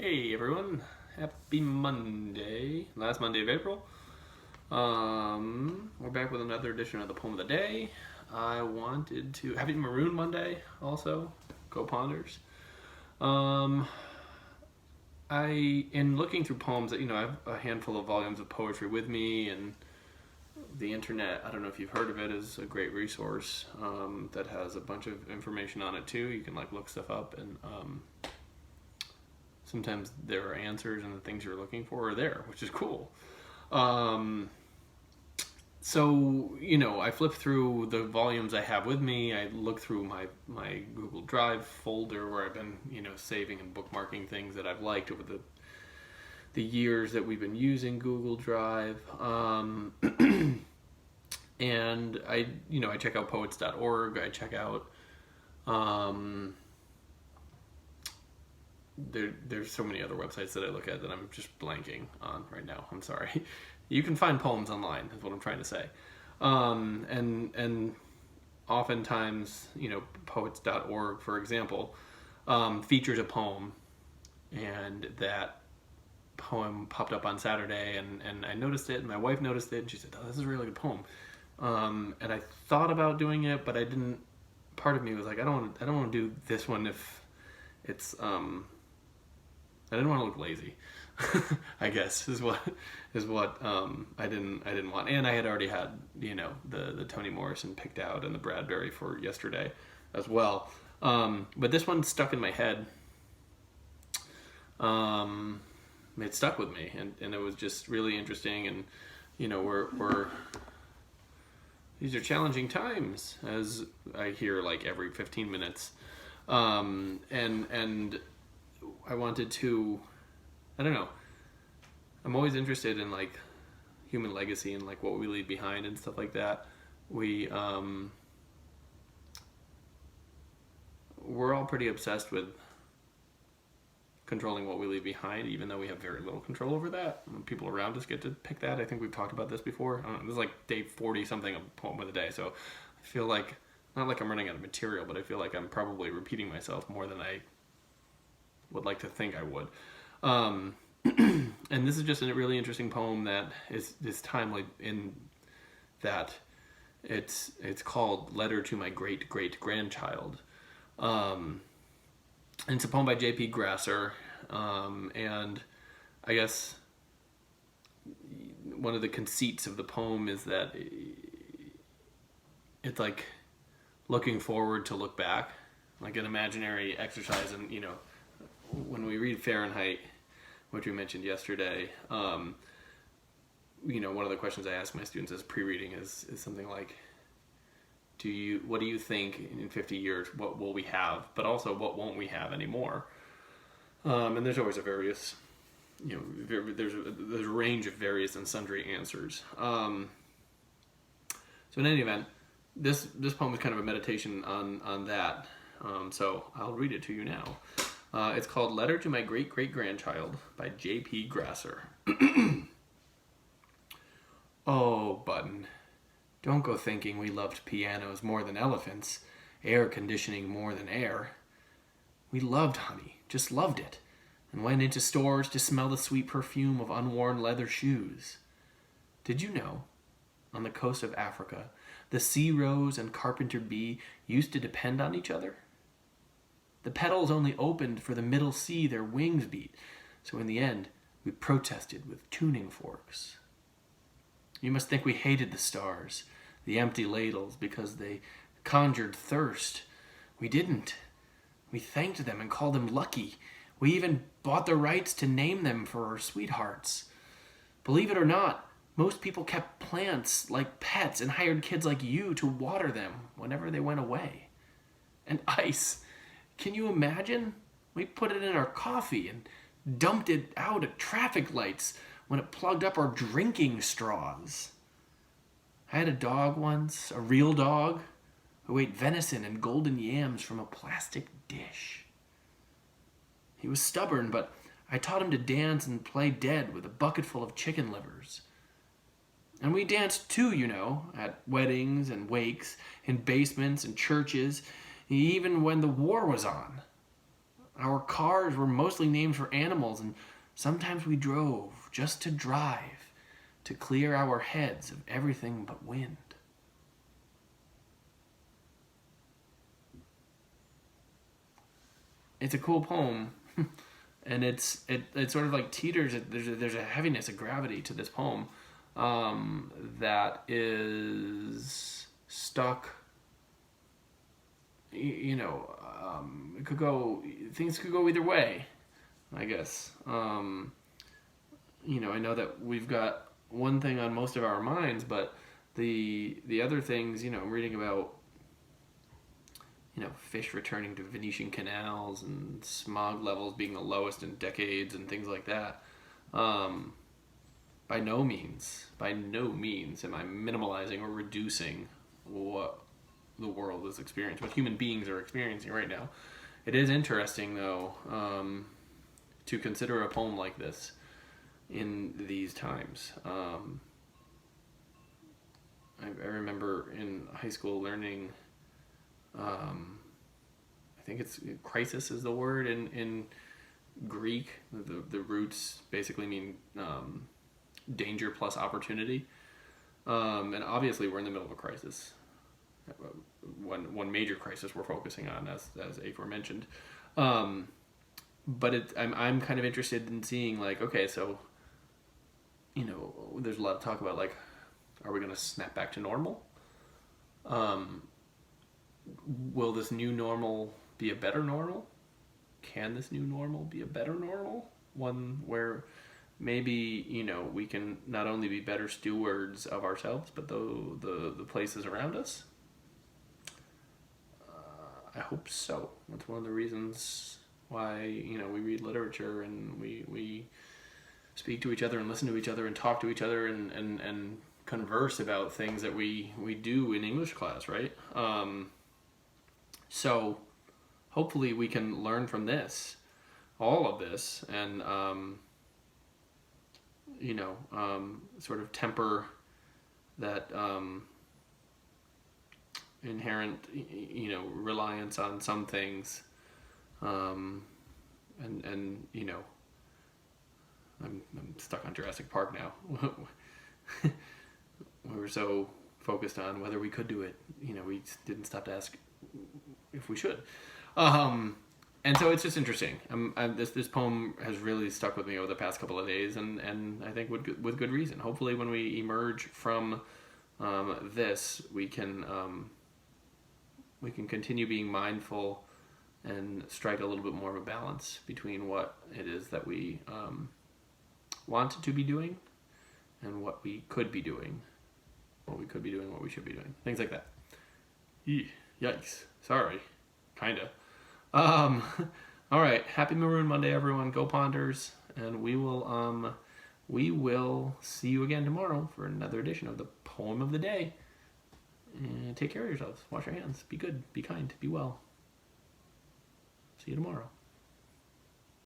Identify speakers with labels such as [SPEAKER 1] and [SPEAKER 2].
[SPEAKER 1] Hey everyone, happy Monday, last Monday of April. We're back with another edition of the Poem of the Day. I wanted to, happy Maroon Monday also, go Ponders. In looking through poems, I have a handful of volumes of poetry with me, and the internet, I don't know if you've heard of it, is a great resource that has a bunch of information on it too. You can look stuff up, and sometimes there are answers and the things you're looking for are there, which is cool. I flip through the volumes I have with me. I look through my Google Drive folder where I've been, saving and bookmarking things that I've liked over the years that we've been using Google Drive. And I check out poets.org. I check out, there's so many other websites that I look at that I'm just blanking on right now. I'm sorry. You can find poems online, is what I'm trying to say. And oftentimes, poets.org, for example, features a poem, and that poem popped up on Saturday, and I noticed it, and my wife noticed it, and she said, "Oh, this is a really good poem." And I thought about doing it, but I didn't. Part of me was like, I don't want to do this one if it's I didn't want to look lazy. I guess is what I didn't want, and I had already had the Toni Morrison picked out and the Bradbury for yesterday as well. But this one stuck in my head. It stuck with me, and it was just really interesting. And we're these are challenging times, as I hear every 15 minutes. And I wanted to, I don't know, I'm always interested in human legacy and what we leave behind and stuff like that. We're all pretty obsessed with controlling what we leave behind, even though we have very little control over that. People around us get to pick that. I think we've talked about this before. I don't know, this is day 40 something of Poem of the Day, so I feel not like I'm running out of material, but I feel like I'm probably repeating myself more than I would like to think I would. And this is just a really interesting poem that is timely in that it's called Letter to My Great-Great-Grandchild. And it's a poem by J.P. Grasser, and I guess one of the conceits of the poem is that it's looking forward to look back, like an imaginary exercise. And when we read Fahrenheit, which we mentioned yesterday, one of the questions I ask my students as pre-reading is something like, what do you think in 50 years, what will we have, but also what won't we have anymore? And there's always a various, there's a range of various and sundry answers. So in any event, this poem is kind of a meditation on that. So I'll read it to you now. It's called Letter to My Great-Great-Grandchild by J.P. Grasser. Oh, Button, don't go thinking we loved pianos more than elephants, air conditioning more than air. We loved honey, just loved it, and went into stores to smell the sweet perfume of unworn leather shoes. Did you know, on the coast of Africa, the sea rose and carpenter bee used to depend on each other? The petals only opened for the middle sea their wings beat, so in the end, we protested with tuning forks. You must think we hated the stars, the empty ladles, because they conjured thirst. We didn't. We thanked them and called them lucky. We even bought the rights to name them for our sweethearts. Believe it or not, most people kept plants like pets and hired kids like you to water them whenever they went away. And ice. Can you imagine? We put it in our coffee and dumped it out at traffic lights when it plugged up our drinking straws. I had a dog once, a real dog, who ate venison and golden yams from a plastic dish. He was stubborn, but I taught him to dance and play dead with a bucket full of chicken livers. And we danced too, at weddings and wakes, in basements and churches, even when the war was on. Our cars were mostly named for animals, and sometimes we drove just to drive, to clear our heads of everything but wind. It's a cool poem, and it sort of like teeters. There's a heaviness, a gravity to this poem that is stuck. It could go. Things could go either way, I guess. I know that we've got one thing on most of our minds, but the other things, I'm reading about, fish returning to Venetian canals and smog levels being the lowest in decades and things like that. By no means am I minimalizing or reducing what the world is experiencing, what human beings are experiencing right now. It is interesting, though, to consider a poem like this in these times. I remember in high school learning, I think it's crisis is the word in Greek. The roots basically mean danger plus opportunity. And obviously we're in the middle of a crisis. One major crisis we're focusing on, as aforementioned. But I'm kind of interested in seeing, like, okay, so, there's a lot of talk about, like, are we going to snap back to normal? Will this new normal be a better normal? Can this new normal be a better normal? One where maybe, we can not only be better stewards of ourselves, but the places around us? I hope so. That's one of the reasons why, we read literature and we speak to each other and listen to each other and talk to each other and converse about things that we do in English class, right? So hopefully we can learn from this, all of this, and, sort of temper that inherent, reliance on some things. I'm stuck on Jurassic Park now. We were so focused on whether we could do it, we didn't stop to ask if we should. And so it's just interesting. This poem has really stuck with me over the past couple of days, and I think with good reason. Hopefully, when we emerge from this, we can continue being mindful and strike a little bit more of a balance between what it is that we want to be doing and what we could be doing, what we should be doing, things like that. Yikes! Sorry, kinda. All right. Happy Maroon Monday, everyone. Go Ponders, and we will see you again tomorrow for another edition of the Poem of the Day. And take care of yourselves. Wash your hands. Be good. Be kind. Be well. See you tomorrow.